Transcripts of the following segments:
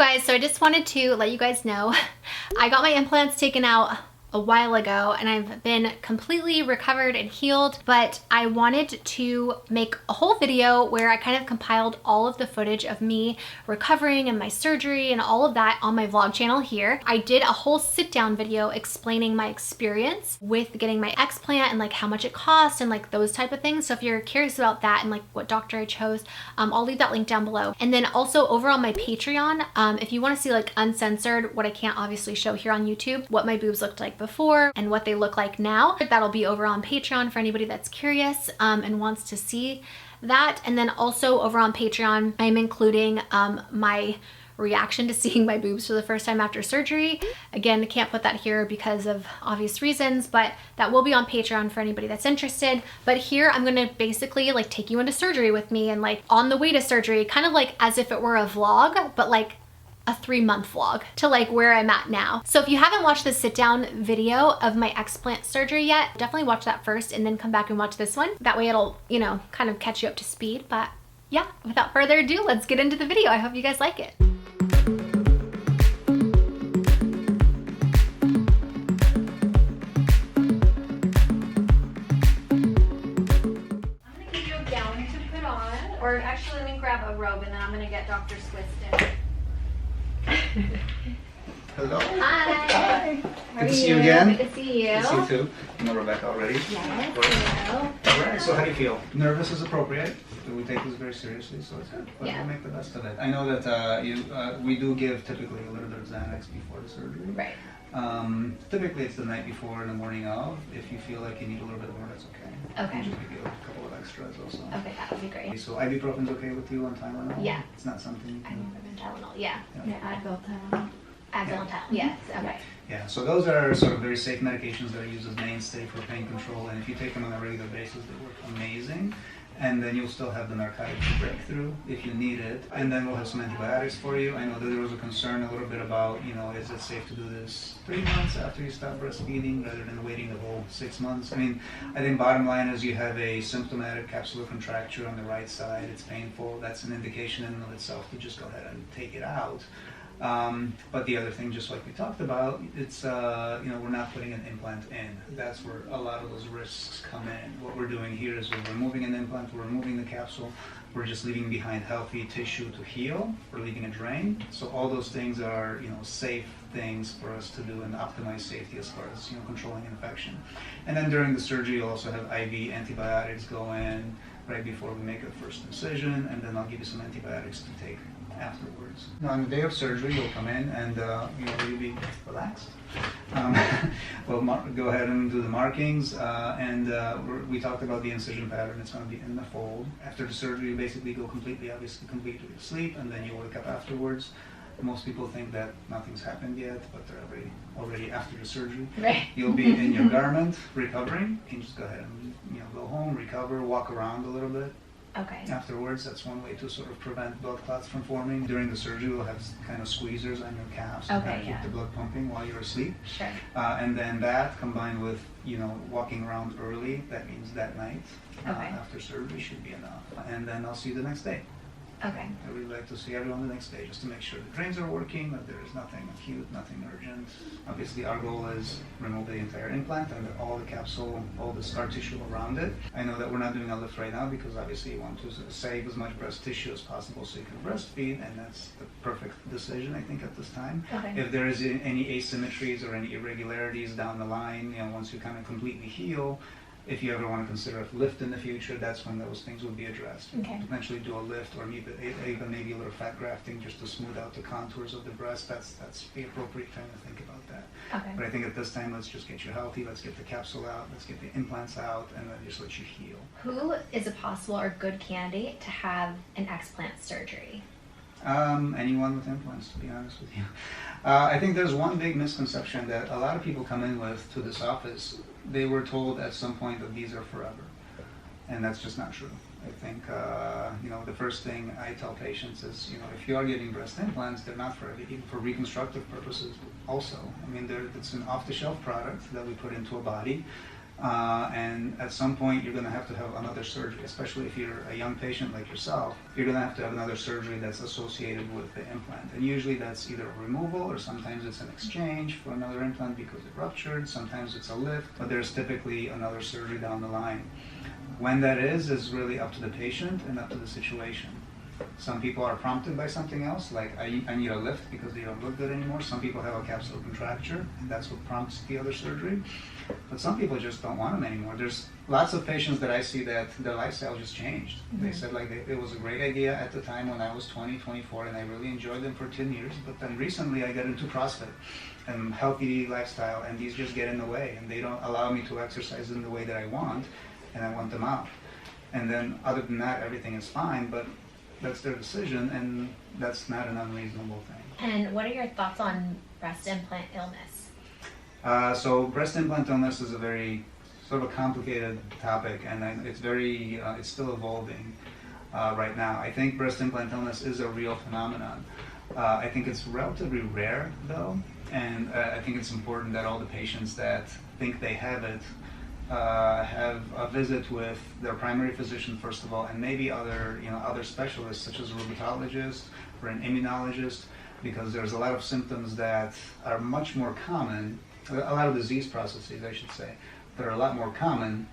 guys, so I just wanted to let you guys know I got my implants taken out a while ago and I've been completely recovered and healed, but I wanted to make a whole video where I kind of compiled all of the footage of me recovering and my surgery and all of that on my vlog channel here. I did a whole sit down video explaining my experience with getting my explant and like how much it cost and like those type of things. So if you're curious about that and like what doctor I chose, I'll leave that link down below. And then also over on my Patreon, if you want to see like uncensored, what I can't obviously show here on YouTube, what my boobs looked like before and what they look like now, that'll be over on Patreon for anybody that's curious and wants to see that. And then also over on Patreon, I'm including my reaction to seeing my boobs for the first time after surgery. Again, I can't put that here because of obvious reasons, but that will be on Patreon for anybody that's interested. But here I'm gonna basically like take you into surgery with me and like on the way to surgery, kind of like as if it were a vlog, but like a 3-month vlog to like where I'm at now. So if you haven't watched the sit down video of my explant surgery yet, definitely watch that first and then come back and watch this one. That way it'll, you know, kind of catch you up to speed. But yeah, without further ado, let's get into the video. I hope you guys like it. Or actually, let me grab a robe and then I'm gonna get Dr. Swift in. Hello. Hi. Good to see you again. Good to see you. Good to see you too. You know Rebecca already. Yes. Hello. All right. So how do you feel? Nervous is appropriate. We take this very seriously, so it's good. But Yeah. we'll make the best of it. I know that we do give typically a little bit of Xanax before the surgery. Right. Typically it's the night before and the morning of. If you feel like you need a little bit more, that's okay. Okay. We'll just give you a couple of extras also. Okay, that would be great. So ibuprofen's okay with you on Tylenol? Yeah. It's not something you I can... remember Tylenol. Yeah. Yeah, Advil Tylenol. Advil Tylenol. Yes. Okay. Yeah, so those are sort of very safe medications that are used as mainstay for pain control, and if you take them on a regular basis, they work amazing. And then you'll still have the narcotic breakthrough if you need it. And then we'll have some antibiotics for you. I know that there was a concern a little bit about, you know, is it safe to do this 3 months after you stop breastfeeding rather than waiting the whole 6 months? I mean, I think bottom line is you have a symptomatic capsular contracture on the right side. It's painful. That's an indication in and of itself to just go ahead and take it out. But the other thing, just like we talked about, it's, you know, we're not putting an implant in. That's where a lot of those risks come in. What we're doing here is we're removing an implant, we're removing the capsule, we're just leaving behind healthy tissue to heal, we're leaving a drain. So all those things are, you know, safe things for us to do and optimize safety as far as, you know, controlling infection. And then during the surgery, you'll also have IV antibiotics go in right before we make the first incision, and then I'll give you some antibiotics to take afterwards. Now, on the day of surgery, you'll come in and you know, you'll be relaxed. We'll go ahead and do the markings, we talked about the incision pattern. It's going to be in the fold. After the surgery, you basically go completely asleep, and then you wake up afterwards. Most people think that nothing's happened yet, but they're already after the surgery. Right. You'll be in your garment, recovering. You can just go ahead and, you know, go home, recover, walk around a little bit. Okay. Afterwards, that's one way to sort of prevent blood clots from forming. During the surgery, we'll have kind of squeezers on your calves to kind of keep the blood pumping while you're asleep. Sure. And then that combined with, you know, walking around early, that means that night after surgery should be enough. And then I'll see you the next day. Okay. I really like to see everyone the next day just to make sure the drains are working, that there is nothing acute, nothing urgent. Obviously, our goal is remove the entire implant and all the capsule, all the scar tissue around it. I know that we're not doing a lift right now because obviously you want to save as much breast tissue as possible so you can breastfeed, and that's the perfect decision, I think, at this time. Okay. If there is any asymmetries or any irregularities down the line, you know, once you kind of completely heal, if you ever want to consider a lift in the future, that's when those things would be addressed. Okay. Potentially do a lift or even maybe a little fat grafting just to smooth out the contours of the breast. That's the appropriate time to think about that. Okay. But I think at this time, let's just get you healthy. Let's get the capsule out. Let's get the implants out, and then just let you heal. Who is a possible or good candidate to have an explant surgery? Anyone with implants, to be honest with you. I think there's one big misconception that a lot of people come in with to this office. They were told at some point that these are forever, and that's just not true. I think, you know, the first thing I tell patients is, you know, if you are getting breast implants, they're not forever, even for reconstructive purposes also. I mean, it's an off-the-shelf product that we put into a body. And at some point you're going to have another surgery, especially if you're a young patient like yourself. You're going to have another surgery that's associated with the implant, and usually that's either a removal or sometimes it's an exchange for another implant because it ruptured. Sometimes it's a lift, but there's typically another surgery down the line. When that is really up to the patient and up to the situation. Some people are prompted by something else, like I need a lift because they don't look good anymore. Some people have a capsular contracture, and that's what prompts the other surgery. But some people just don't want them anymore. There's lots of patients that I see that their lifestyle just changed. Mm-hmm. They said it was a great idea at the time when I was 20, 24, and I really enjoyed them for 10 years. But then recently I got into CrossFit and healthy lifestyle, and these just get in the way, and they don't allow me to exercise in the way that I want, and I want them out. And then other than that, everything is fine, but that's their decision, and that's not an unreasonable thing. And what are your thoughts on breast implant illness? So breast implant illness is a very sort of a complicated topic, and it's still evolving right now. I think breast implant illness is a real phenomenon. I think it's relatively rare, though, and I think it's important that all the patients that think they have it have a visit with their primary physician first of all, and maybe other specialists such as a rheumatologist or an immunologist, because there's a lot of symptoms that are much more common, a lot of disease processes I should say, that are a lot more common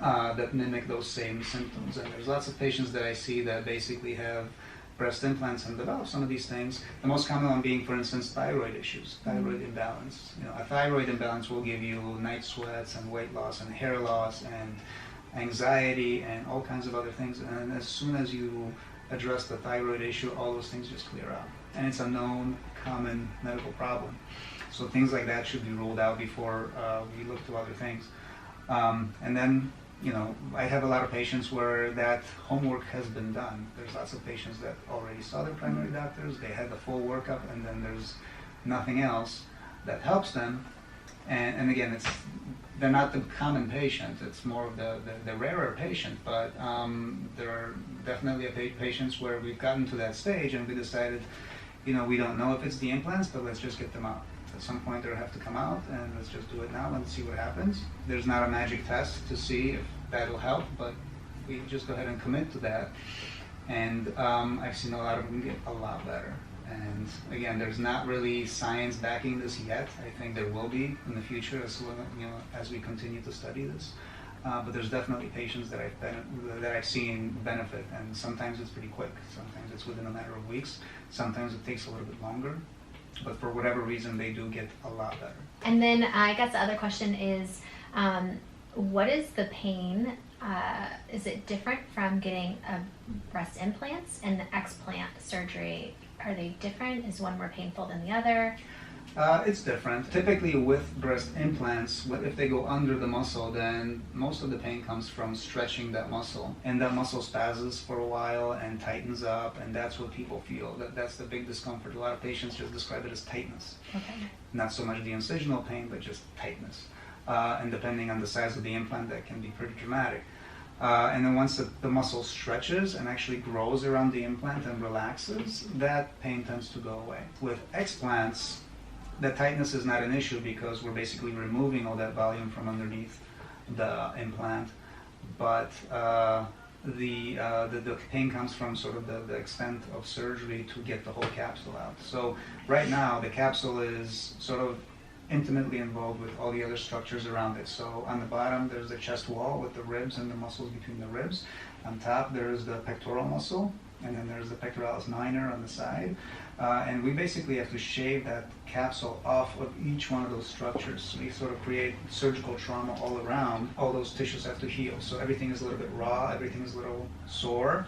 that mimic those same symptoms. And there's lots of patients that I see that basically have breast implants and develop some of these things. The most common one being, for instance, thyroid issues, thyroid imbalance. A thyroid imbalance will give you night sweats and weight loss and hair loss and anxiety and all kinds of other things. And as soon as you address the thyroid issue, all those things just clear up. And it's a known, common medical problem. So things like that should be ruled out before we look to other things. And then, I have a lot of patients where that homework has been done. There's lots of patients that already saw their primary doctors, they had the full workup, and then there's nothing else that helps them. And again, they're not the common patient, it's more of the rarer patient, but there are definitely patients where we've gotten to that stage and we decided, we don't know if it's the implants, but let's just get them out. At some point they'll have to come out, and let's just do it now and see what happens. There's not a magic test to see if that'll help, but we just go ahead and commit to that. And I've seen a lot of them get a lot better. And again, there's not really science backing this yet. I think there will be in the future as we continue to study this. But there's definitely patients that I've seen benefit, and sometimes it's pretty quick. Sometimes it's within a matter of weeks. Sometimes it takes a little bit longer. But for whatever reason, they do get a lot better. And then I guess the other question is, what is the pain? Is it different from getting breast implants and the explant surgery? Are they different? Is one more painful than the other? It's different. Typically with breast implants, if they go under the muscle, then most of the pain comes from stretching that muscle. And that muscle spasms for a while and tightens up, and that's what people feel. That's the big discomfort. A lot of patients just describe it as tightness. Okay. Not so much the incisional pain, but just tightness. And depending on the size of the implant, that can be pretty dramatic. And then once the muscle stretches and actually grows around the implant and relaxes, that pain tends to go away. With explants, the tightness is not an issue because we're basically removing all that volume from underneath the implant, but the pain comes from sort of the extent of surgery to get the whole capsule out. So right now the capsule is sort of intimately involved with all the other structures around it. So on the bottom there's the chest wall with the ribs and the muscles between the ribs. On top there's the pectoral muscle, and then there's the pectoralis minor on the side. And we basically have to shave that capsule off of each one of those structures. So we sort of create surgical trauma all around. All those tissues have to heal. So everything is a little bit raw, everything is a little sore.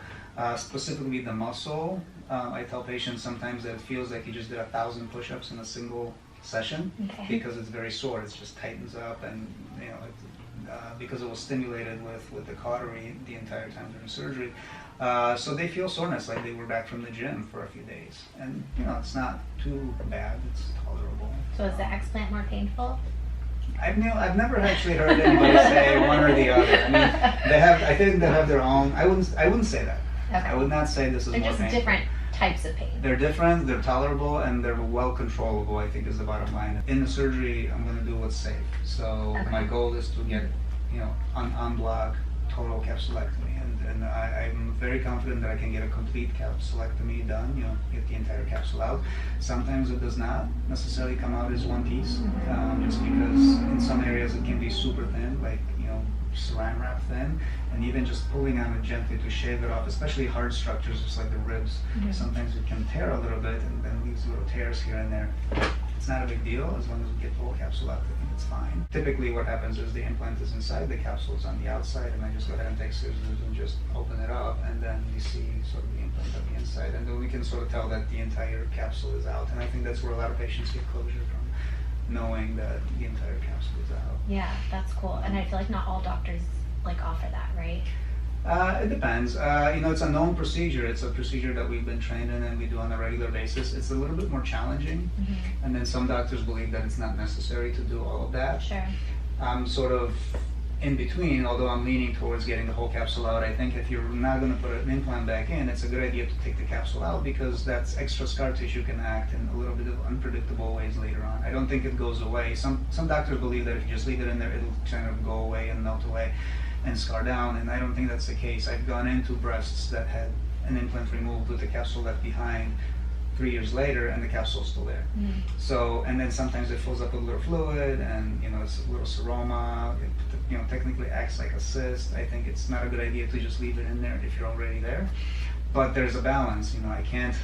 Specifically the muscle, I tell patients sometimes that it feels like you just did 1,000 push-ups in a single session, because it's very sore. It just tightens up, and because it was stimulated with the cautery the entire time during surgery. So they feel soreness like they were back from the gym for a few days. And it's not too bad, it's tolerable. So is the explant more painful? I've never actually heard anybody say one or the other. I mean, I think they have their own. I wouldn't say that. Okay. I would not say this is more painful. They're just different types of pain. They're different, they're tolerable, and they're well controllable, I think is the bottom line. In the surgery, I'm going to do what's safe. So my goal is to get unblock total capsulectomy, and I'm very confident that I can get a complete capsulectomy done, get the entire capsule out. Sometimes it does not necessarily come out as one piece, just because in some areas it can be super thin, like saran wrap thin, and even just pulling on it gently to shave it off, especially hard structures just like the ribs, sometimes it can tear a little bit and then leaves little tears here and there. It's not a big deal as long as we get the whole capsule out. I think it's fine. Typically what happens is the implant is inside, the capsule is on the outside, and I just go ahead and take scissors and just open it up, and then you see sort of the implant on the inside, and then we can sort of tell that the entire capsule is out. And I think that's where a lot of patients get closure from, knowing that the entire capsule is out. Yeah, that's cool. And I feel like not all doctors offer that, right? It depends. It's a known procedure. It's a procedure that we've been trained in and we do on a regular basis. It's a little bit more challenging, and then some doctors believe that it's not necessary to do all of that. Sure. I'm sort of in between, although I'm leaning towards getting the whole capsule out. I think if you're not going to put an implant back in, it's a good idea to take the capsule out, because that's extra scar tissue can act in a little bit of unpredictable ways later on. I don't think it goes away. Some doctors believe that if you just leave it in there, it'll kind of go away and melt away and scar down, and I don't think that's the case. I've gone into breasts that had an implant removed with the capsule left behind 3 years later, and the capsule's still there. So, and then sometimes it fills up with a little fluid, and it's a little seroma. It technically acts like a cyst. I think it's not a good idea to just leave it in there if you're already there. But there's a balance. I can't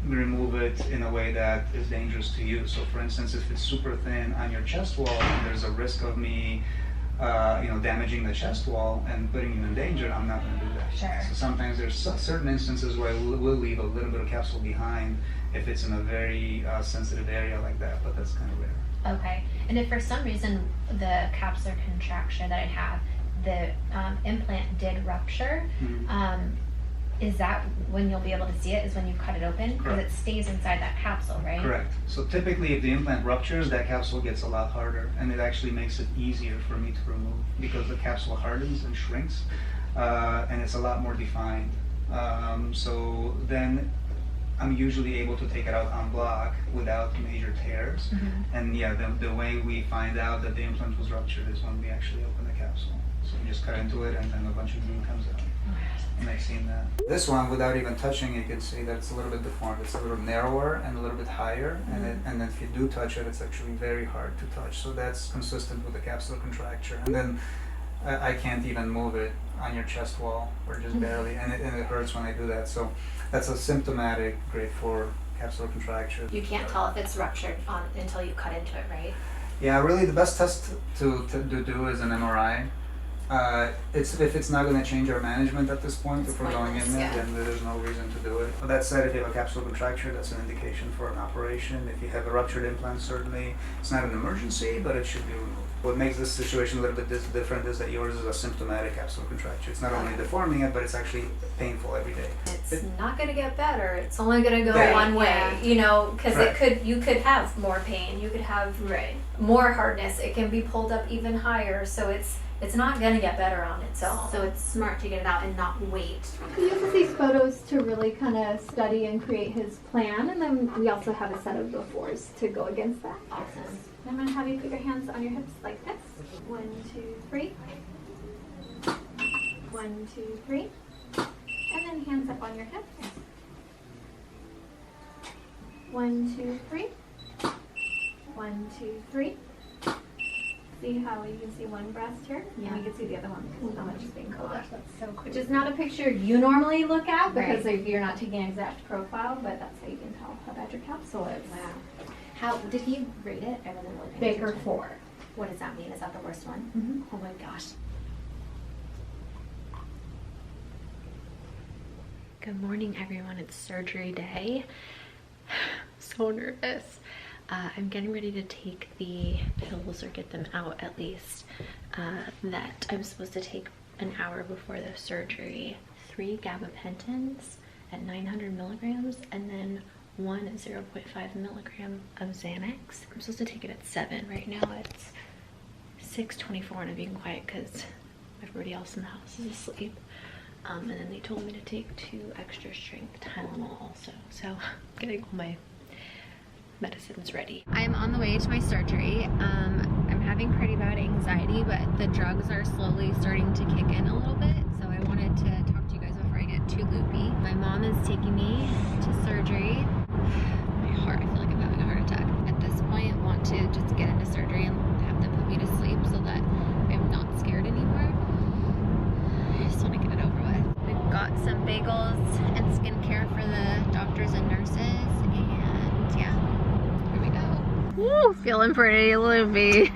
remove it in a way that is dangerous to you. So, for instance, if it's super thin on your chest wall, and there's a risk of me damaging the chest wall and putting you in danger, I'm not going to do that. Sure. So sometimes there's certain instances where we'll leave a little bit of capsule behind if it's in a very sensitive area like that, but that's kind of rare. Okay. And if for some reason the capsular contracture that I have, the implant did rupture, is that when you'll be able to see it, is when you cut it open? Because it stays inside that capsule, right? Correct. So typically if the implant ruptures, that capsule gets a lot harder, and it actually makes it easier for me to remove, because the capsule hardens and shrinks, and it's a lot more defined. So then I'm usually able to take it out en bloc without major tears. And yeah, the way we find out that the implant was ruptured is when we actually open the capsule. So we just cut into it, and then a bunch of glue comes out. And I've seen that. This one, without even touching it, you can see that it's a little bit deformed. It's a little narrower and a little bit higher, and then if you do touch it, it's actually very hard to touch. So that's consistent with the capsular contracture. And then I can't even move it on your chest wall, or just barely, and it hurts when I do that. So that's a symptomatic grade 4 capsular contracture. You can't tell if it's ruptured until you cut into it, right? Yeah, really the best test to do is an MRI. If it's not going to change our management at this point, if we're going in there, then there's no reason to do it. But that said, if you have a capsular contracture, that's an indication for an operation. If you have a ruptured implant, certainly it's not an emergency, but it should be removed. What makes this situation a little bit different is that yours is a symptomatic capsular contracture. It's not only deforming it, but it's actually painful every day. It's not going to get better. It's only going to go Right. one way, because Right. you could have more pain. You could have more hardness. It can be pulled up even higher. So it's not going to get better on its own. So it's smart to get it out and not wait. He uses these photos to really kind of study and create his plan, and then we also have a set of befores to go against that. Awesome. I'm going to have you put your hands on your hips like this. 1, 2, 3. 1, 2, 3. And then hands up on your hips. 1, 2, 3. 1, 2, 3. See how you can see one breast here? Yeah. And we can see the other one because how much is being pulled up. That's so cool. Which is not a picture you normally look at because you're not taking an exact profile, but that's how you can tell how bad your capsule is. Wow. How did he rate it? I wasn't really paying Baker attention. 4. What does that mean? Is that the worst one? Mm-hmm. Oh my gosh. Good morning, everyone. It's surgery day. So nervous. I'm getting ready to take the pills, or get them out at least, that I'm supposed to take an hour before the surgery. 3 gabapentins at 900 milligrams, and then 1 at 0.5 milligram of Xanax. I'm supposed to take it at 7. Right now it's 6:24, and I'm being quiet because everybody else in the house is asleep. And then they told me to take 2 extra strength Tylenol also. So I'm getting all my medicine's ready. I am on the way to my surgery. I'm having pretty bad anxiety, but the drugs are slowly starting to kick in a little bit. So I wanted to talk to you guys before I get too loopy. My mom is taking me to surgery. My heart, I feel like I'm having a heart attack. At this point, I want to just get into surgery and have them put me to sleep so that I'm not scared anymore. I just want to get it over with. We've got some bagels and skincare for the doctors and nurses, and yeah, here we go. Woo, feeling pretty loopy.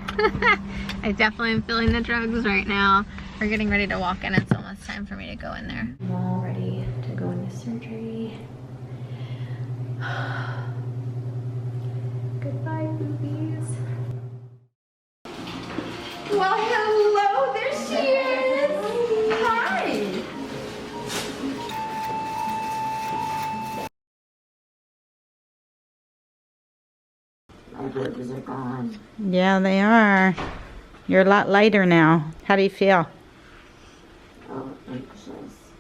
I definitely am feeling the drugs right now. We're getting ready to walk in. It's almost time for me to go in there. I'm all ready to go into surgery. Goodbye, boobies. Well, hello, there she is. Hi. My boobies are gone. Yeah, they are. You're a lot lighter now. How do you feel? Oh, anxious.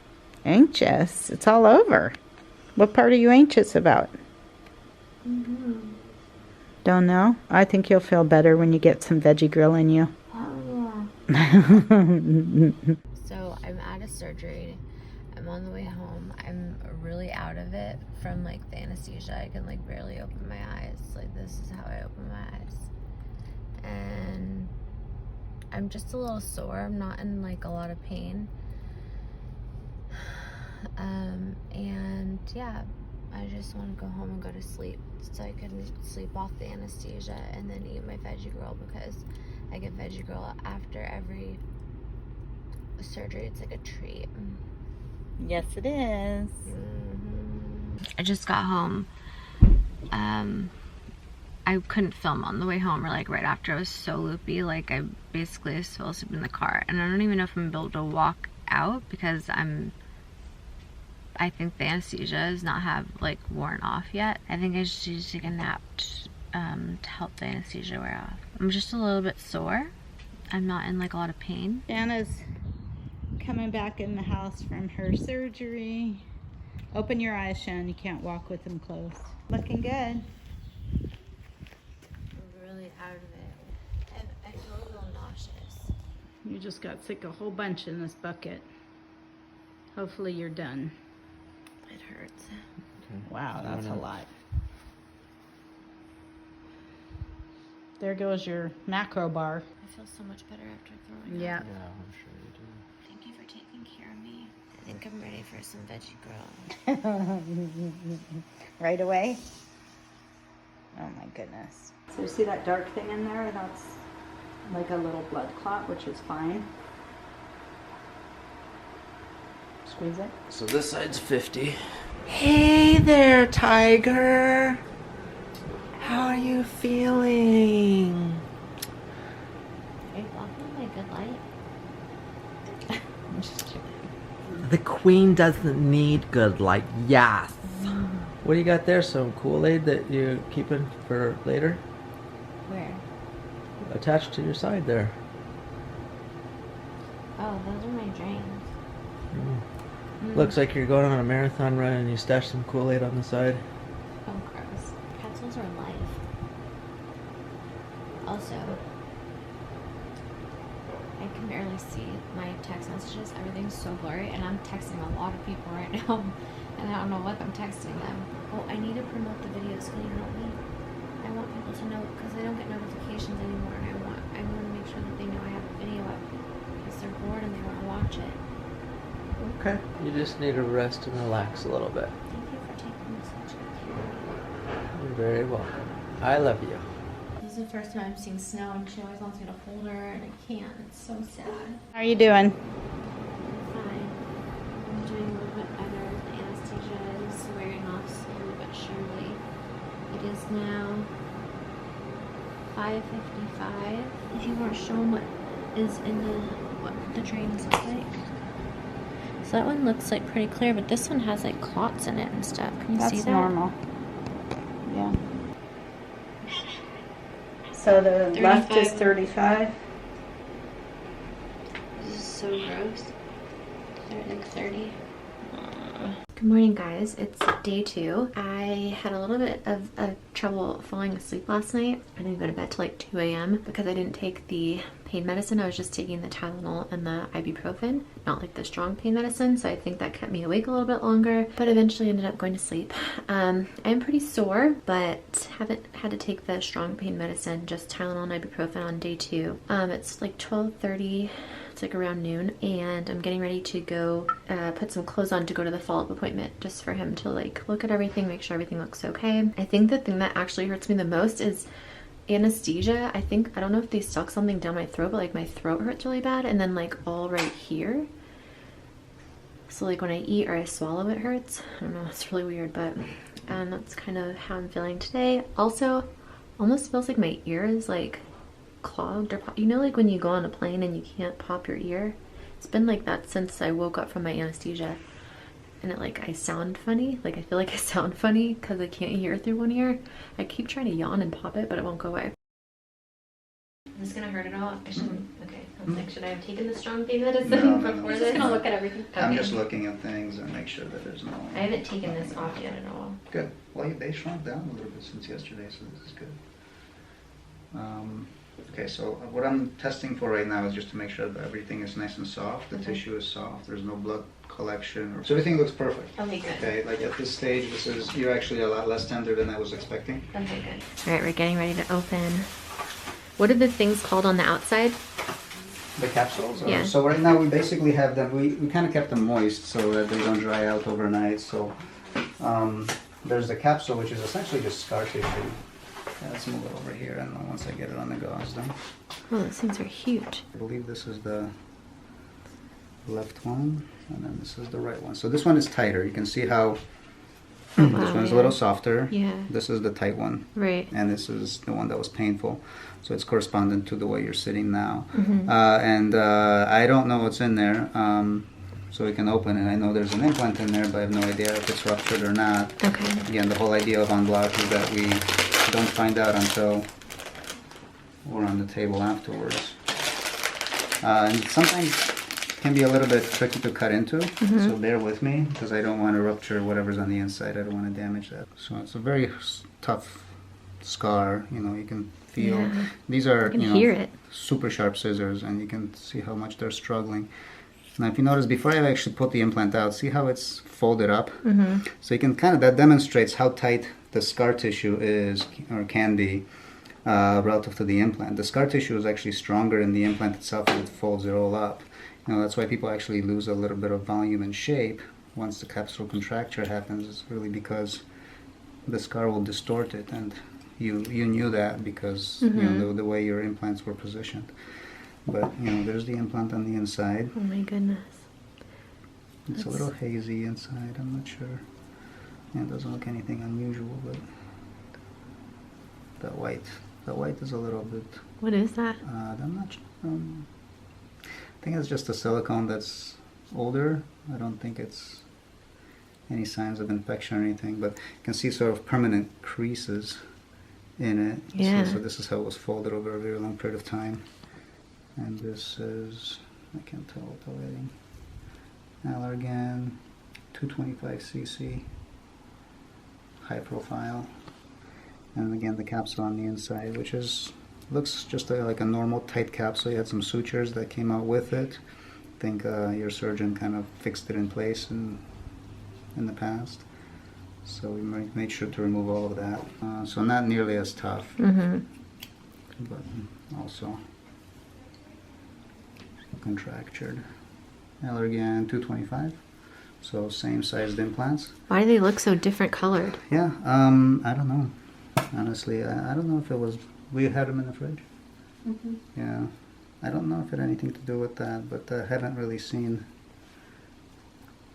Anxious? It's all over. What part are you anxious about? Don't know? I think you'll feel better when you get some veggie grill in you. Oh, So I'm out of surgery. I'm on the way home. I'm really out of it from like the anesthesia. I can like barely open my eyes. Like this is how I open my eyes. And I'm just a little sore. I'm not in like a lot of pain. And yeah, I just want to go home and go to sleep so I can sleep off the anesthesia and then eat my veggie grill, because I get veggie grill after every surgery. It's like a treat. Yes, it is. I just got home. I couldn't film on the way home, or like right after. I was so loopy. Like I basically fell asleep in the car, and I don't even know if I'm gonna be able to walk out because I think the anesthesia does not have like worn off yet. I think I just need to take a nap to help the anesthesia wear off. I'm just a little bit sore. I'm not in like a lot of pain. Anna's coming back in the house from her surgery. Open your eyes, Shan. You can't walk with them closed. Looking good. I'm really out of it. I feel a little nauseous. You just got sick a whole bunch in this bucket. Hopefully you're done. It hurts. Wow, that's a lot. There goes your macro bar. I feel so much better after throwing Yeah. up. Yeah, I'm sure you do. Thank you for taking care of me. I think I'm ready for some veggie grill. Right away? Oh my goodness. So you see that dark thing in there? That's like a little blood clot, which is fine. Squeeze it. So this side's 50. Hey there, Tiger. How are you feeling? Are you blocking my good light? I'm just kidding. The queen doesn't need good light. Yes. What do you got there? Some Kool-Aid that you're keeping for later? Where? Attached to your side there. Oh, those are my drains. Looks like you're going on a marathon run and you stashed some Kool-Aid on the side. Oh, gross. Pretzels are life. Also, I can barely see my text messages. Everything's so blurry, and I'm texting a lot of people right now, and I don't know what I'm texting them. Oh, I need to promote the videos. Can you help me? I want people to know, because they don't get notifications anymore, and I want to make sure that they know I have a video up, because they're bored and they want to watch it. Okay. You just need to rest and relax a little bit. Thank you for taking such good care of me. You're very welcome. I love you. This is the first time I'm seeing snow, and she always wants me to hold her, and I can't. It's so sad. How are you doing? Fine. I'm doing a little bit better. The anesthesia is wearing off slowly but surely. It is now 5:55. If you weren't shown what is in what the drains look like. So that one looks like pretty clear, but this one has like clots in it and stuff. Can you see that? That's normal. Yeah. So the left is 35. This is so gross. They're like 30. Good morning, guys. It's day 2. I had a little bit of trouble falling asleep last night. I didn't go to bed till like 2 a.m. because I didn't take the pain medicine. I was just taking the Tylenol and the ibuprofen, not like the strong pain medicine, so I think that kept me awake a little bit longer, but eventually ended up going to sleep. I'm pretty sore, but haven't had to take the strong pain medicine, just Tylenol and ibuprofen on day 2. It's like 12:30. It's like around noon, and I'm getting ready to go put some clothes on to go to the follow-up appointment, just for him to like look at everything, make sure everything looks okay. I think the thing that actually hurts me the most is anesthesia. I don't know if they stuck something down my throat, but like my throat hurts really bad, and then like all right here. So like when I eat or I swallow, it hurts. I don't know, it's really weird, but that's kind of how I'm feeling today. Also, almost feels like my ear is like clogged, or you know, like when you go on a plane and you can't pop your ear. It's been like that since I woke up from my anesthesia, and I sound funny. Like I feel like I sound funny because I can't hear through one ear. I keep trying to yawn and pop it, but it won't go away. Is this gonna hurt at all? I shouldn't. Okay. I was like, should I have taken the strong pain medicine before this? Just gonna look at everything. I'm Okay. just looking at things and make sure that there's no... I haven't taken this off yet at all. Good. Well, they shrunk down a little bit since yesterday, so this is good. Okay, so what I'm testing for right now is just to make sure that everything is nice and soft. The tissue is soft. There's no blood collection. So everything looks perfect. Okay, good. Okay, like at this stage, you're actually a lot less tender than I was expecting. Okay, good. All right, we're getting ready to open. What are the things called on the outside? The capsules? Yeah. So right now we basically have them, we kind of kept them moist so that they don't dry out overnight. So there's the capsule, which is essentially just scar tissue. Yeah, let's move it over here, and then once I get it on the gauze done. Oh, those things are huge. I believe this is the left one, and then this is the right one. So this one is tighter. You can see how this one's a little softer. Yeah. This is the tight one. Right. And this is the one that was painful. So it's correspondent to the way you're sitting now. Mm-hmm. I don't know what's in there. So we can open it. I know there's an implant in there, but I have no idea if it's ruptured or not. Okay. Again, the whole idea of unblock is that we don't find out until we're on the table afterwards. And sometimes it can be a little bit tricky to cut into, so bear with me, because I don't want to rupture whatever's on the inside. I don't want to damage that. So it's a very tough scar. You know, you can feel. Yeah. These are, I can hear it. super sharp scissors, and you can see how much they're struggling. Now, if you notice, before I actually put the implant out, see how it's folded up? Mm-hmm. So you can that demonstrates how tight the scar tissue is, or can be, relative to the implant. The scar tissue is actually stronger in the implant itself as it folds it all up. You know, that's why people actually lose a little bit of volume and shape once the capsular contracture happens. It's really because the scar will distort it, and you knew that because you know the way your implants were positioned. But there's the implant on the inside. Oh my goodness. It's a little hazy inside. I'm not sure. It doesn't look anything unusual, but the white is a little bit. What is that? I'm not. I think it's just a silicone that's older. I don't think it's any signs of infection or anything, but you can see sort of permanent creases in it. Yeah. So this is how it was folded over a very long period of time. And this is, I can't tell what the lighting. Allergan, 225cc, high profile. And again, the capsule on the inside, which looks just like a normal tight capsule. You had some sutures that came out with it. I think your surgeon kind of fixed it in place in the past. So we made sure to remove all of that. So not nearly as tough, but also contractured. Allergan 225, so same sized implants. Why do they look so different colored? Yeah, I don't know. Honestly, I don't know if it was, we had them in the fridge. Yeah, I don't know if it had anything to do with that, but I haven't really seen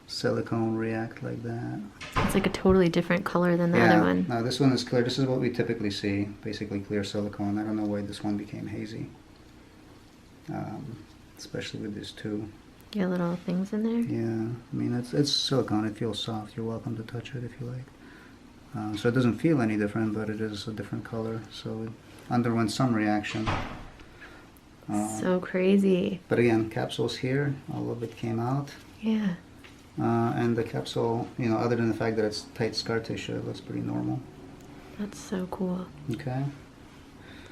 silicone react like that. It's like a totally different color than the other one. No, this one is clear. This is what we typically see, basically clear silicone. I don't know why this one became hazy. Especially with these two. Get little things in there? Yeah, I mean, it's silicone. It feels soft. You're welcome to touch it if you like. So it doesn't feel any different, but it is a different color. So it underwent some reaction. So crazy. But again, capsules here. All of it came out. Yeah. And the capsule, you know, other than the fact that it's tight scar tissue, it looks pretty normal. That's so cool. Okay.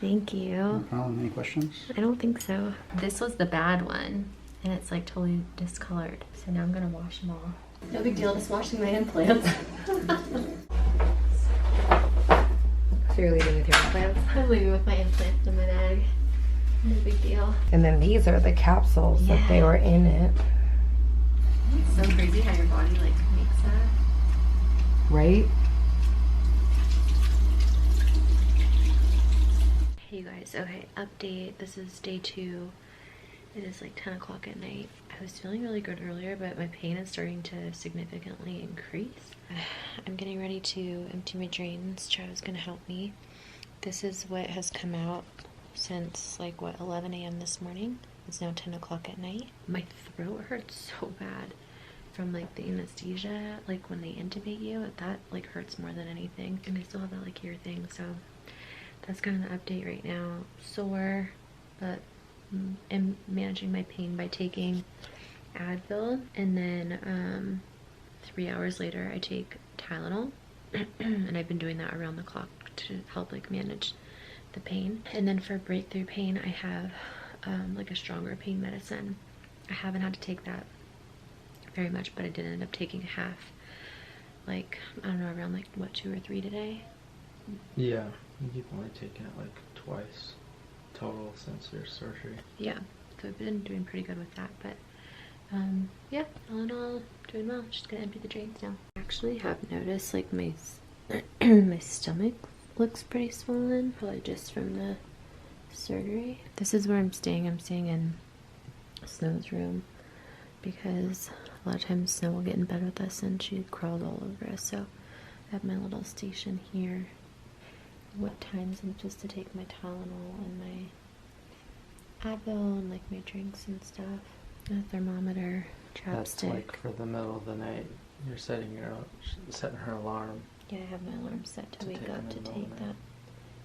Thank you. No problem. Any questions? I don't think so. This was the bad one, and it's like totally discolored. So now I'm gonna wash them all. No big deal, just washing my implants. So you're leaving with your implants? I'm leaving with my implants in my bag. No big deal. And then these are the capsules that they were in it. It's so crazy how your body like makes that. Right? Hey you guys, okay, update. This is day 2. It is like 10 o'clock at night. I was feeling really good earlier, but my pain is starting to significantly increase. I'm getting ready to empty my drains. Chad's gonna help me. This is what has come out since like what, 11 a.m. this morning. It's now 10 o'clock at night. My throat hurts so bad from like the anesthesia, like when they intubate you, that like hurts more than anything. And I still have that like ear thing, so that's kind of the update right now. Sore, but I'm managing my pain by taking Advil, and then 3 hours later I take Tylenol, and I've been doing that around the clock to help like manage the pain. And then for breakthrough pain, I have like a stronger pain medicine. I haven't had to take that very much, but I did end up taking half, like I don't know, around like what, 2 or 3 today. Yeah, you've only taken it like twice total since your surgery. Yeah, so I've been doing pretty good with that, but yeah, all in all, doing well. Just gonna empty the drains now. I actually have noticed like my my stomach looks pretty swollen, probably just from the surgery. This is where I'm staying. I'm staying in Snow's room because a lot of times Snow will get in bed with us and she crawls all over us, so I have my little station here. What times I'm supposed to take my Tylenol and my Advil and like my drinks and stuff. A thermometer, That's chapstick. like for the middle of the night. You're setting her alarm. Yeah, I have my alarm set to wake take up them to in the take morning.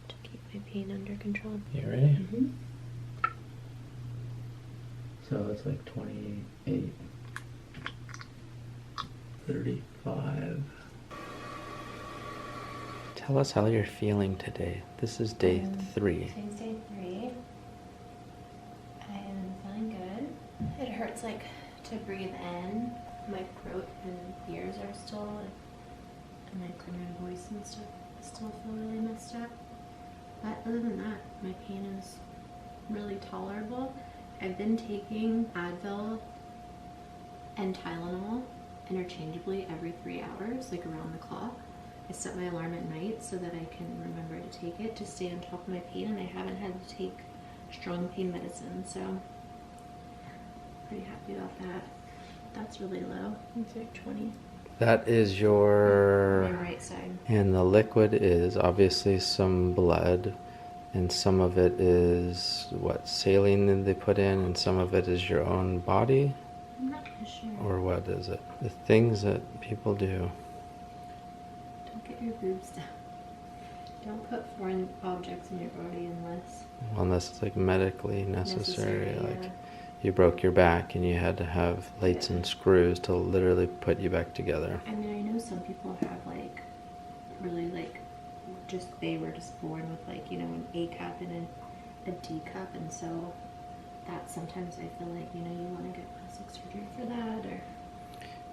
that, to keep my pain under control. You ready? Mm-hmm. So it's like 28, 35. Tell us how you're feeling today. This is day 3. Today's day 3. I am feeling good. It hurts like to breathe in. My throat and ears are still, and like my voice and stuff still feel really messed up. But other than that, my pain is really tolerable. I've been taking Advil and Tylenol interchangeably every 3 hours, like around the clock. I set my alarm at night so that I can remember to take it to stay on top of my pain, and I haven't had to take strong pain medicine, so pretty happy about that. That's really low. It's like 20. That is your... My right side. And the liquid is obviously some blood, and some of it is what, saline that they put in, and some of it is your own body? I'm not sure. Or what is it? The things that people do. Don't get your boobs down. Don't put foreign objects in your body Unless it's like medically necessary. Like yeah. you broke your back and you had to have plates and screws to literally put you back together. I mean, I know some people have like really like just they were just born with like, you know, an A cup and a D cup, and so that sometimes I feel like, you know, you want to get plastic surgery for that, or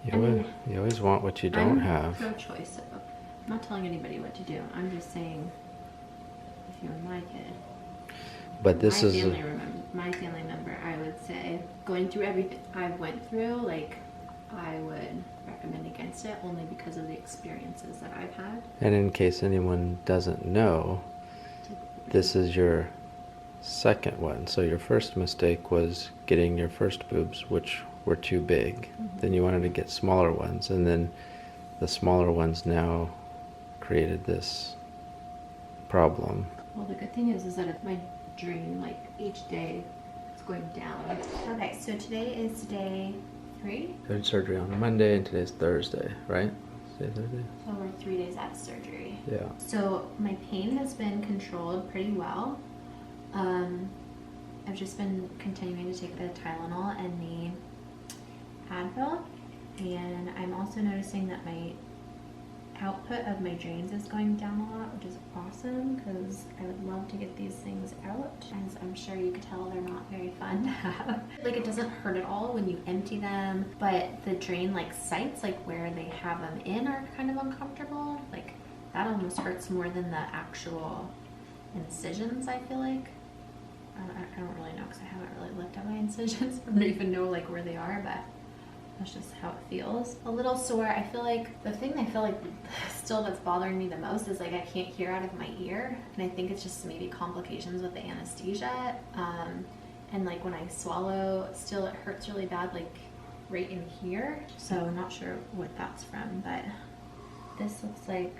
You always want what you don't have. I'm pro-choice, so I'm not telling anybody what to do. I'm just saying, if you were my kid, But this is my family member, I would say, going through everything I went through, like, I would recommend against it only because of the experiences that I've had. and in case anyone doesn't know, this is your second one. So your first mistake was getting your first boobs, which were too big. Mm-hmm. Then you wanted to get smaller ones, and then the smaller ones now created this problem. Well, the good thing is that it's my dream, like, each day it's going down. Okay, so today is day 3. You had surgery on Monday, and today's Thursday, right? Today Thursday? So we're 3 days out of surgery. Yeah. So my pain has been controlled pretty well. I've just been continuing to take the Tylenol and the Advil, And I'm also noticing that my output of my drains is going down a lot, which is awesome because I would love to get these things out. As I'm sure you could tell, they're not very fun to have. Like, it doesn't hurt at all when you empty them, but the drain like sites, like where they have them in, are kind of uncomfortable. Like, that almost hurts more than the actual incisions, I feel like. I don't really know because I haven't really looked at my incisions. I don't even know like where they are, but that's just how it feels. A little sore. I feel like the thing I feel like still that's bothering me the most is like I can't hear out of my ear, and I think it's just maybe complications with the anesthesia. And like when I swallow, still it hurts really bad, like right in here. So I'm not sure what that's from, but this looks like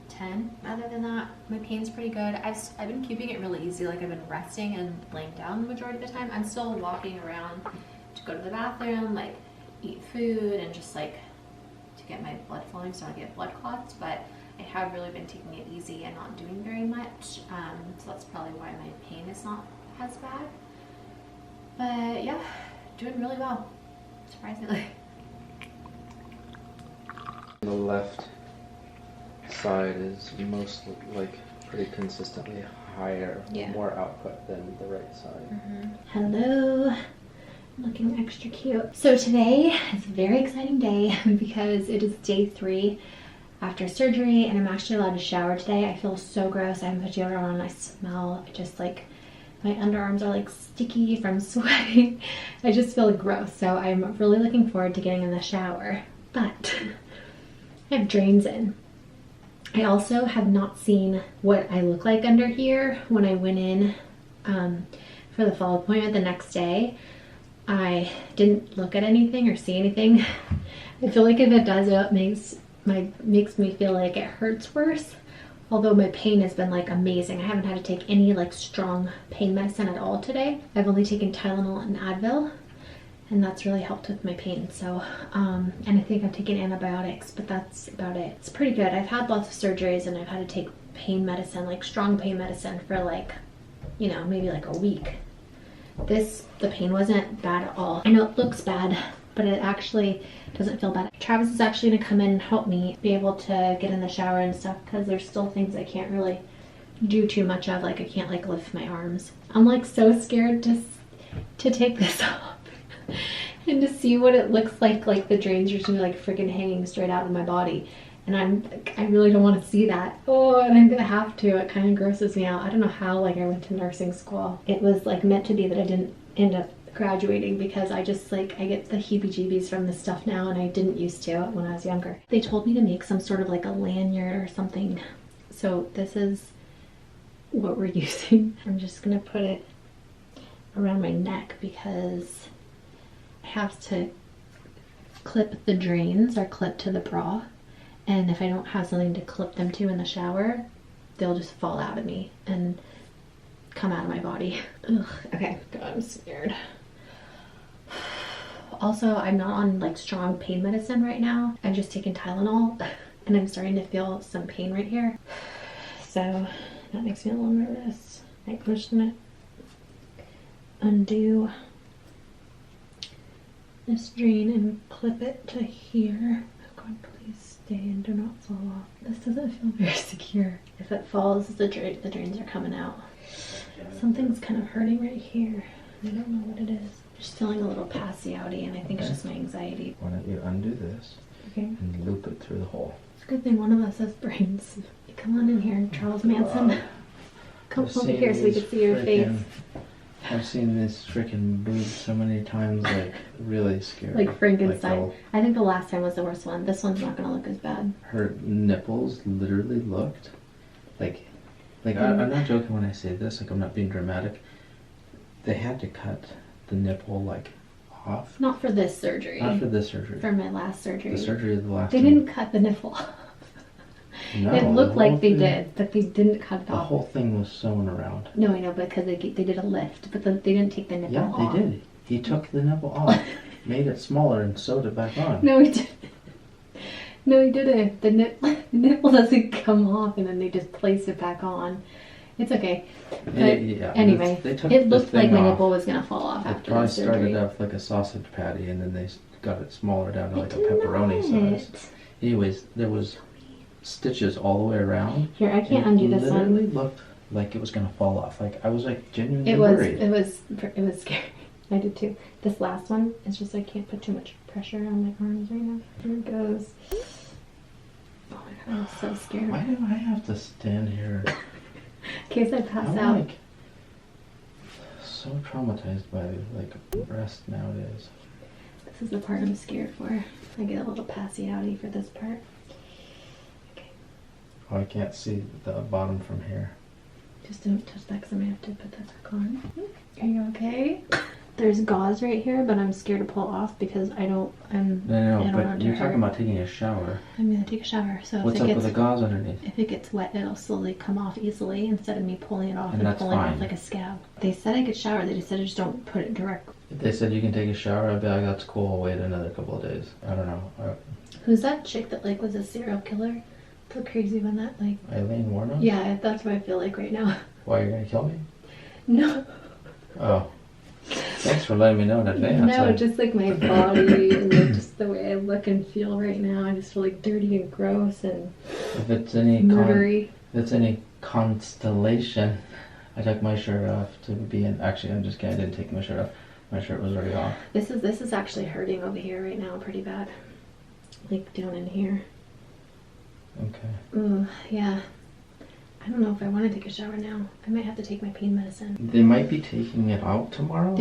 10. Other than that, my pain's pretty good. I've been keeping it really easy. Like, I've been resting and laying down the majority of the time. I'm still walking around to go to the bathroom, like eat food, and just like to get my blood flowing so I don't get blood clots. But I have really been taking it easy and not doing very much. So that's probably why my pain is not as bad. But yeah, doing really well, surprisingly. The left side is most like pretty consistently higher, more output than the right side. Hello, looking extra cute. So today is a very exciting day because it is day 3 after surgery, and I'm actually allowed to shower today. I feel so gross. I haven't put deodorant on. I smell just like my underarms are like sticky from sweating. I just feel gross. So I'm really looking forward to getting in the shower. But I have drains in. I also have not seen what I look like under here. When I went in for the fall appointment the next day, I didn't look at anything or see anything. I feel like if it does, it makes me feel like it hurts worse. Although my pain has been like amazing. I haven't had to take any like strong pain medicine at all today. I've only taken Tylenol and Advil, and that's really helped with my pain. So, and I think I've taken antibiotics, but that's about it. It's pretty good. I've had lots of surgeries and I've had to take pain medicine, like strong pain medicine for like, you know, maybe like a week. The pain wasn't bad at all. I know it looks bad, but it actually doesn't feel bad. Travis is actually gonna come in and help me be able to get in the shower and stuff because there's still things I can't really do too much of. Like I can't like lift my arms. I'm like so scared to take this off and to see what it looks like the drains are just gonna be like freaking hanging straight out of my body. And I really don't want to see that. Oh, and I'm gonna have to. It kind of grosses me out. I don't know how like I went to nursing school. It was like meant to be that I didn't end up graduating because I just like, I get the heebie-jeebies from this stuff now, and I didn't used to when I was younger. They told me to make some sort of like a lanyard or something. So this is what we're using. I'm just gonna put it around my neck because I have to clip the drains or clip to the bra. And if I don't have something to clip them to in the shower, they'll just fall out of me and come out of my body. Ugh, okay, God, I'm scared. Also, I'm not on like strong pain medicine right now. I've just taken Tylenol and I'm starting to feel some pain right here. So that makes me a little nervous. I'm just gonna undo this drain and clip it to here. Oh God, please stay and do not fall off. This doesn't feel very secure. If it falls, the drains are coming out. Something's kind of hurting right here. I don't know what it is. Just feeling a little passy-outy, and I think it's just my anxiety. Why don't you undo this and loop it through the hole? It's a good thing one of us has brains. Come on in here, Charles Manson. Come over here so we can see your face. I've seen this freaking boob so many times, like really scary. Like Frankenstein. I think the last time was the worst one. This one's not gonna look as bad. Her nipples literally looked like I'm not joking when I say this, like I'm not being dramatic. They had to cut the nipple like off. Not for this surgery. Not for this surgery. For my last surgery. The surgery of the last They didn't cut the nipple off. No, it looked like they did, but they didn't cut it off. The whole thing was sewn around. No, I know, because they did a lift, but they didn't take the nipple off. Yeah, they did. He took the nipple off, made it smaller, and sewed it back on. No, he didn't. No, he didn't. The nipple doesn't come off, and then they just place it back on. It's okay. But anyway, it looked like my nipple was gonna fall off after the surgery. It probably started off like a sausage patty, and then they got it smaller down to like a pepperoni size. Anyways, there was stitches all the way around. Here, I can't undo this one. It literally looked like it was gonna fall off. Like I was like genuinely worried. It was scary. I did too. This last one is just I can't put too much pressure on my arms right now. Here it goes. Oh my god, I'm so scared. Why do I have to stand here? In case I pass I'm out. like so traumatized by like breast nowadays. This is the part I'm scared for. I get a little passy-outy for this part. Okay. Oh, I can't see the bottom from here. Just don't touch that because I might have to put that back on. Are you okay? There's gauze right here, but I'm scared to pull off because I don't No, but want it to you're hurt. talking about taking a shower. I'm gonna take a shower, so What's up with the gauze underneath? if it gets wet, it'll slowly come off easily instead of me pulling it off And and that's pulling it fine. off like a scab. They said I could shower, they just said I just don't put it direct. If they said you can take a shower, I'd be like, that's cool, I'll wait another couple of days. I don't know. Who's that chick that like was a serial killer? So crazy when that like. Eileen Warnock? Yeah, that's what I feel like right now. Why, you're gonna kill me? No. Oh. Thanks for letting me know in advance. No, just like my body and like just the way I look and feel right now. I just feel like dirty and gross and If it's any murdery. if it's any constellation, I took my shirt off to be in. Actually, I'm just kidding. I didn't take my shirt off. My shirt was already off. This is actually hurting over here right now pretty bad. Like down in here. Okay. Ooh, yeah. I don't know if I want to take a shower now. I might have to take my pain medicine. They might be taking it out tomorrow.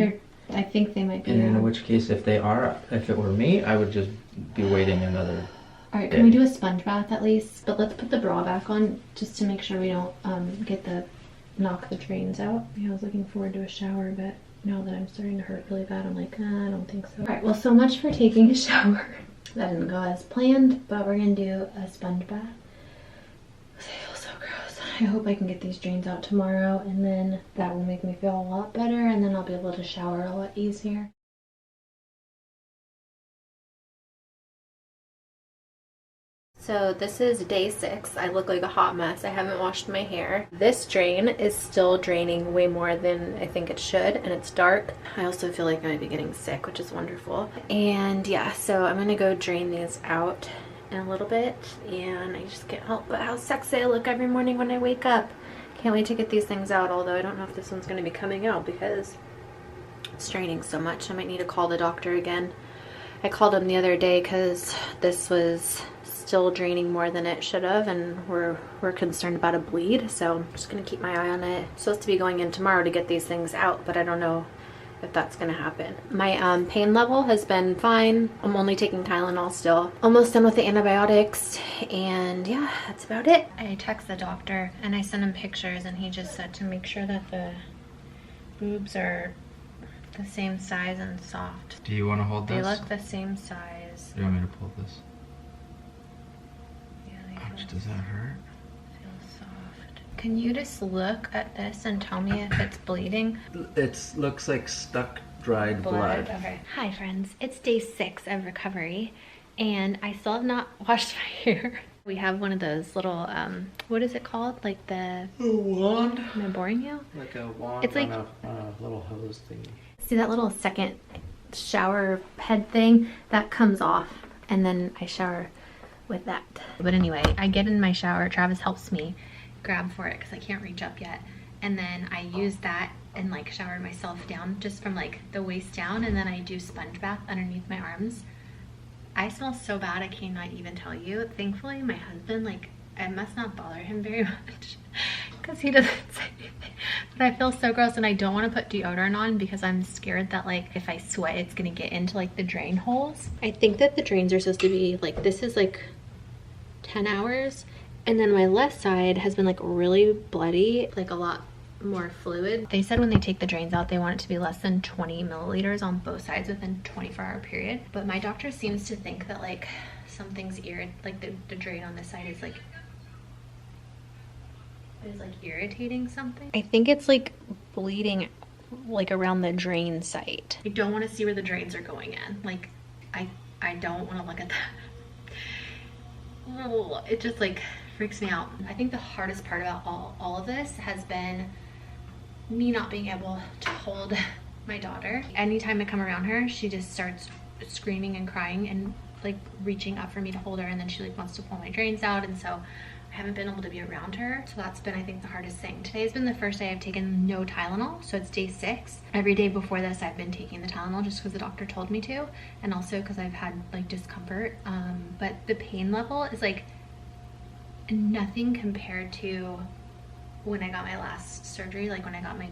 I think they might be. And in out. which case, if they are, if it were me, I would just be waiting another. Alright, can we do a sponge bath at least? But let's put the bra back on just to make sure we don't knock the drains out. Yeah, I was looking forward to a shower, but now that I'm starting to hurt really bad, I'm like, I don't think so. Alright, well, so much for taking a shower. That didn't go as planned, but we're gonna do a sponge bath. I feel so gross. I hope I can get these drains out tomorrow, and then that will make me feel a lot better, and then I'll be able to shower a lot easier. So this is day 6. I look like a hot mess. I haven't washed my hair. This drain is still draining way more than I think it should, and it's dark. I also feel like I might be getting sick, which is wonderful. And yeah, so I'm gonna go drain these out in a little bit, and I just can't help but how sexy I look every morning when I wake up. Can't wait to get these things out, although I don't know if this one's gonna be coming out because it's draining so much. I might need to call the doctor again. I called him the other day because this was still draining more than it should have, and we're concerned about a bleed, so I'm just gonna keep my eye on it. I'm supposed to be going in tomorrow to get these things out, but I don't know if that's gonna happen. My pain level has been fine. I'm only taking Tylenol still. Almost done with the antibiotics, and yeah, that's about it. I texted the doctor and I sent him pictures, and he just said to make sure that the boobs are the same size and soft. Do you want to hold They look the same size. Do you want me to pull this? Yeah, they Ouch, does that hurt? feel soft. Can you just look at this and tell me if it's bleeding? It looks like stuck, dried blood. Okay. Hi friends, it's day 6 of recovery, and I still have not washed my hair. We have one of those little, what is it called? Like the... A wand? Am I boring you? Like a wand It's like- on a little hose thingy. See that little second shower head thing? That comes off, and then I shower with that. But anyway, I get in my shower, Travis helps me grab for it because I can't reach up yet, and then I use that and like shower myself down just from like the waist down, and then I do sponge bath underneath my arms. I smell so bad I cannot even tell you. Thankfully my husband, like, it must not bother him very much because he doesn't say anything. But I feel so gross, and I don't want to put deodorant on because I'm scared that like if I sweat it's gonna get into like the drain holes. I think that the drains are supposed to be like, this is like 10 hours, and then my left side has been like really bloody, like a lot more fluid. They said when they take the drains out they want it to be less than 20 milliliters on both sides within a 24-hour period, but my doctor seems to think that like something's like the drain on this side is like irritating something. I think it's like bleeding like around the drain site. I don't want to see where the drains are going in. Like I don't want to look at that. Oh, it just like freaks me out. I think the hardest part about all of this has been me not being able to hold my daughter. Anytime I come around her, she just starts screaming and crying and like reaching up for me to hold her, and then she like wants to pull my drains out, and so I haven't been able to be around her. So that's been, I think, the hardest thing. Today's been the first day I've taken no Tylenol, so it's day 6. Every day before this I've been taking the Tylenol just because the doctor told me to, and also because I've had like discomfort. But the pain level is like nothing compared to when I got my last surgery, like when I got my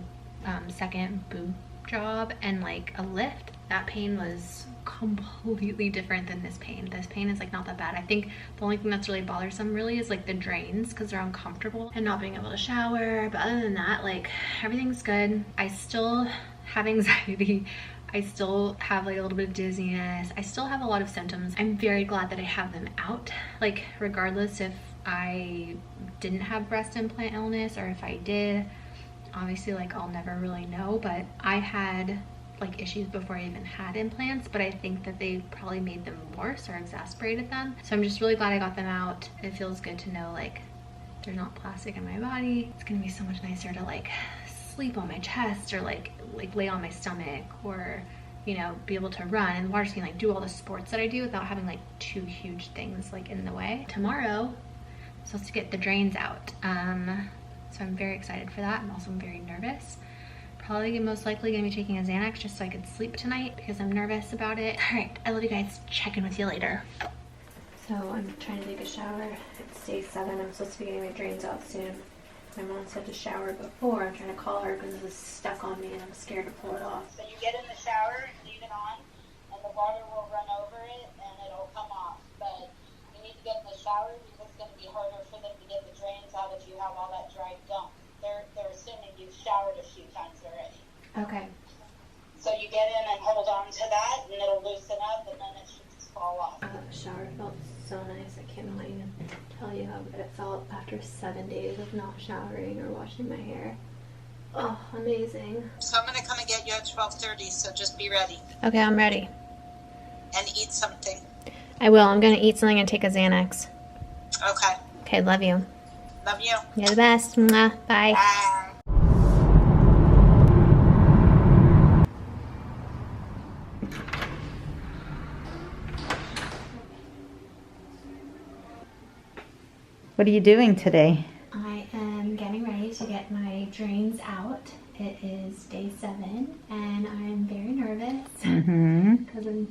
second boob job and like a lift. That pain was completely different than this pain. This pain is like not that bad. I think the only thing that's really bothersome really is like the drains, because they're uncomfortable and not being able to shower. But other than that, like everything's good. I still have anxiety. I still have like a little bit of dizziness. I still have a lot of symptoms. I'm very glad that I have them out. Like regardless if I didn't have breast implant illness or if I did, obviously like I'll never really know, but I had like issues before I even had implants, but I think that they probably made them worse or exacerbated them. So I'm just really glad I got them out. It feels good to know like they're not plastic in my body. It's gonna be so much nicer to like sleep on my chest or like lay on my stomach, or you know, be able to run and watch me like do all the sports that I do without having like 2 huge things like in the way. Tomorrow I'm supposed to get the drains out, so I'm very excited for that. I'm also very nervous. Probably most likely gonna be taking a Xanax just so I could sleep tonight because I'm nervous about it. All right, I love you guys. Check in with you later. So I'm trying to take a shower. It's day 7. I'm supposed to be getting my drains out soon. My mom said to shower before. I'm trying to call her because it's stuck on me and I'm scared to pull it off. So you get in the shower, leave it on, and the water will run over it and it'll come off. But you need to get in the shower because it's going to be harder for them to get the drains out if you have all that dry gunk. They're assuming you've showered a few times already. Okay. So you get in and hold on to that, and it'll loosen up, and then it should just fall off. The shower felt so nice. I cannot even tell you how good it felt after 7 days of not showering or washing my hair. Oh, amazing. So I'm going to come and get you at 12:30, so just be ready. Okay, I'm ready. And eat something. I will. I'm gonna eat something and take a Xanax. Okay. Okay, love you. Love you. You're the best. Mwah. Bye. Bye. What are you doing today? I am getting ready to get my drains out. It is day 7 and I'm very nervous because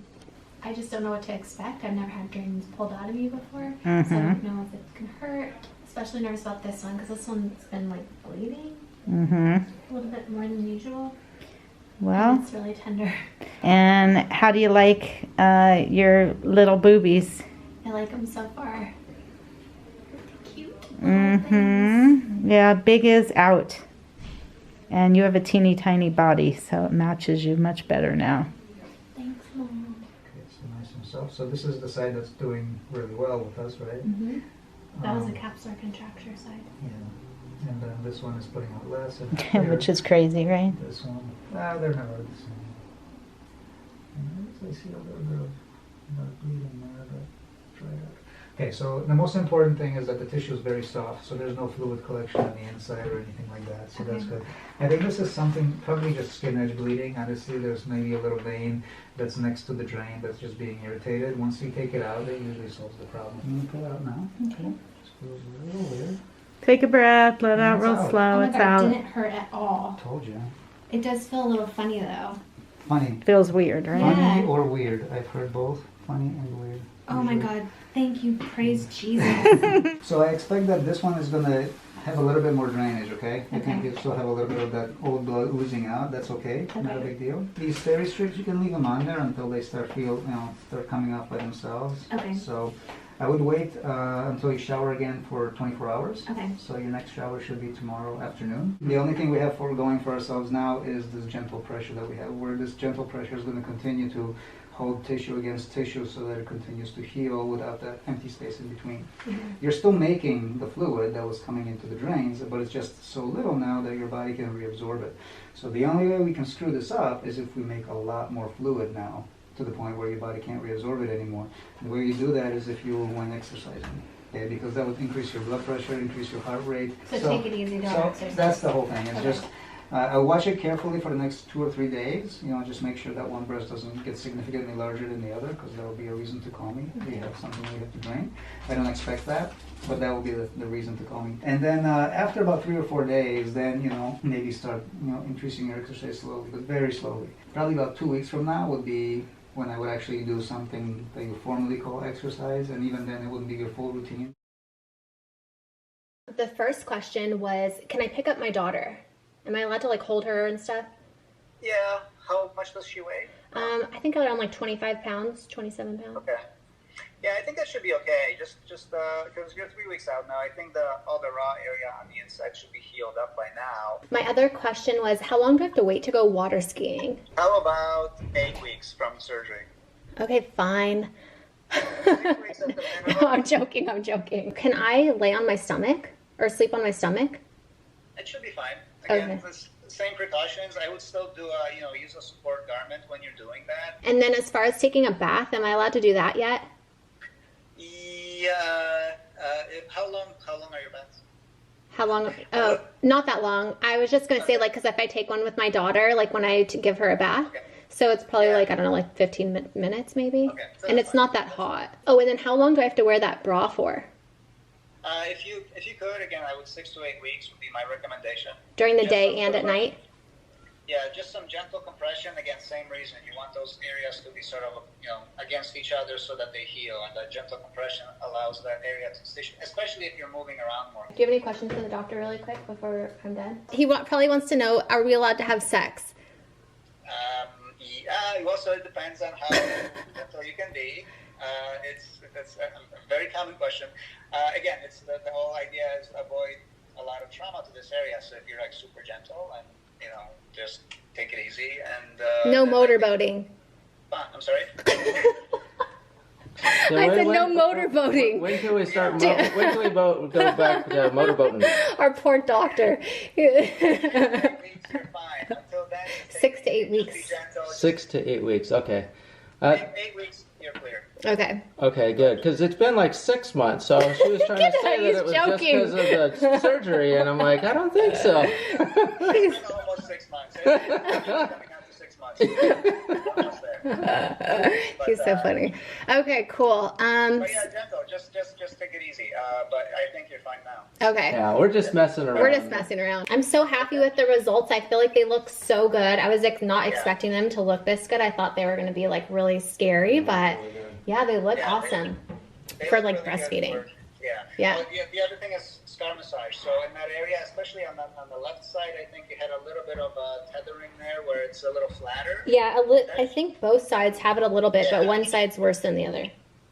I just don't know what to expect. I've never had drains pulled out of me before, so I don't know if it's gonna hurt. Especially nervous about this one because this one's been like bleeding a little bit more than usual. Well, And it's really tender. and how do you like your little boobies? I like them so far. Cute. little things. Yeah, big is out. And you have a teeny tiny body, so it matches you much better now. Thanks, Mom. Okay, so nice and soft. So this is the side that's doing really well with us, right? That was a capsular contracture side. Yeah. And then this one is putting out less. And Which is crazy, right? this one, they're never the same. And I see a little bit of bleeding there, but try that. Okay, so the most important thing is that the tissue is very soft, so there's no fluid collection on the inside or anything like that, so that's good. I think this is something, probably just skin edge bleeding. Honestly, there's maybe a little vein that's next to the drain that's just being irritated. Once you take it out, it usually solves the problem. You can pull it out now. Okay. Just feels a little weird. Take a breath, let it out It's real out. slow, it's out. It didn't hurt at all. Told you. It does feel a little funny though. Funny. Feels weird, right? Yeah. Funny or weird. I've heard both. Funny and weird. Oh my usually. God. Thank you. Praise Jesus. So I expect that this one is going to have a little bit more drainage, okay? I think Okay. you still have a little bit of that old blood oozing out. That's okay. Not a Okay. big deal. These steri strips, you can leave them on there until they start start coming off by themselves. Okay. So I would wait until you shower again for 24 hours. Okay. So your next shower should be tomorrow afternoon. The only thing we have going for ourselves now is this gentle pressure that we have, where this gentle pressure is going to continue to hold tissue against tissue so that it continues to heal without that empty space in between. You're still making the fluid that was coming into the drains, but it's just so little now that your body can reabsorb it. So the only way we can screw this up is if we make a lot more fluid now, to the point where your body can't reabsorb it anymore. And the way you do that is if you went exercising. Okay, because that would increase your blood pressure, increase your heart rate. So take it easy, don't So exercise. that's the whole thing. It's Okay. just I'll watch it carefully for the next 2 or 3 days. You know, just make sure that one breast doesn't get significantly larger than the other, because that will be a reason to call me. We have something we have to drain. I don't expect that, but that will be the reason to call me. And then after about 3 or 4 days, then, you know, maybe start, you know, increasing your exercise slowly, but very slowly. Probably about 2 weeks from now would be when I would actually do something that you formally call exercise, and even then it wouldn't be your full routine. The first question was, can I pick up my daughter? Am I allowed to like hold her and stuff? Yeah. How much does she weigh? I think around like 25 pounds, 27 pounds. Okay. Yeah, I think that should be okay. Just because you're 3 weeks out now, I think all the raw area on the inside should be healed up by now. My other question was, how long do I have to wait to go water skiing? How about 8 weeks from surgery? Okay, fine. 6 weeks at the minimum. No, I'm joking. Can I lay on my stomach or sleep on my stomach? It should be fine. Again, Okay. it's the same precautions. I would still do use a support garment when you're doing that. And then as far as taking a bath, am I allowed to do that yet? Yeah. How long are your baths? How long? Oh, not that long. I was just going to say, like, because if I take one with my daughter, like when I give her a bath, Okay. so it's probably like, I don't know, like 15 minutes maybe. Okay, so And that's it's not that hot. Oh, and then how long do I have to wear that bra for? If you could, again, I would 6 to 8 weeks would be my recommendation. During the Just day some and at sort of- night? Yeah, just some gentle compression. Again, same reason. You want those areas to be sort of, against each other so that they heal. And that gentle compression allows that area to stay, especially if you're moving around more. Do you have any questions for the doctor really quick before I'm done? He probably wants to know, are we allowed to have sex? Yeah, also it depends on how gentle you can be. It's a very common question. Again, it's the whole idea is avoid a lot of trauma to this area. So if you're like super gentle and just take it easy and No motorboating. I'm sorry. So I said when- no motorboating. When can we start? When can we go back to motorboating? Our poor doctor. 8 weeks, you're fine. Until then, 6 to 8 be weeks. gentle. 6 to 8 weeks. Okay. 8 weeks, you're clear. Okay. Okay, good. Because it's been like 6 months. So she was trying to say He's that it was joking. just because of the surgery, and I'm like, I don't think so. It's been almost 6 months. It's coming out to 6 months. Almost there. He's so funny. Okay, cool. But yeah, gentle. Just take it easy. But I think you're fine now. Okay. Yeah, we're just messing around. We're just messing around. I'm so happy with the results. I feel like they look so good. I was like not expecting them to look this good. I thought they were going to be like really scary, but yeah, they look awesome They for look like really good breastfeeding. for- Yeah. Yeah. Well, the other thing is scar massage. So in that area, especially on the left side, I think you had a little bit of tethering there where it's a little flatter. Yeah, I think both sides have it a little bit, but one side's worse than the other.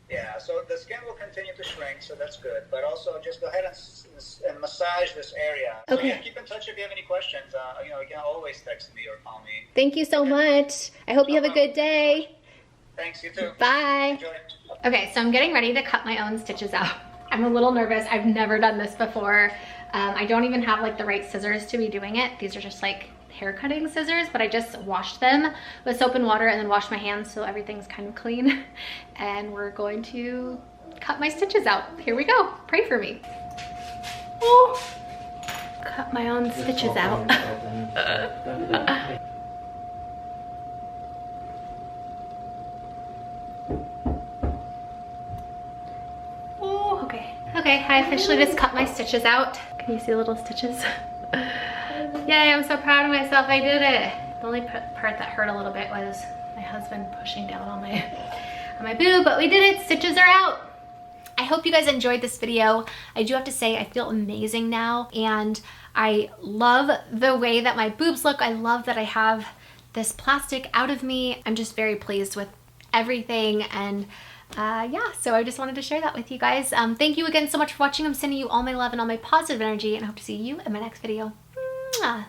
Yeah, so the skin will continue to shrink, so that's good. But also, just go ahead and massage this area. So Okay. yeah, keep in touch if you have any questions. You can always text me or call me. Thank you so much. I hope you have a good day. Thanks, you too. Bye. Enjoy. Okay, so I'm getting ready to cut my own stitches out. I'm a little nervous. I've never done this before. I don't even have like the right scissors to be doing it. These are just like hair cutting scissors, but I just washed them with soap and water and then washed my hands so everything's kind of clean. And we're going to cut my stitches out. Here we go. Pray for me. Oh, cut my own stitches out. Oh, okay. Okay, I officially just cut my stitches out. Can you see little stitches? Yay, I'm so proud of myself. I did it. The only part that hurt a little bit was my husband pushing down on my boob, but we did it. Stitches are out. I hope you guys enjoyed this video. I do have to say I feel amazing now, and I love the way that my boobs look. I love that I have this plastic out of me. I'm just very pleased with everything, and yeah, so I just wanted to share that with you guys. Thank you again so much for watching. I'm sending you all my love and all my positive energy, and I hope to see you in my next video. Mwah.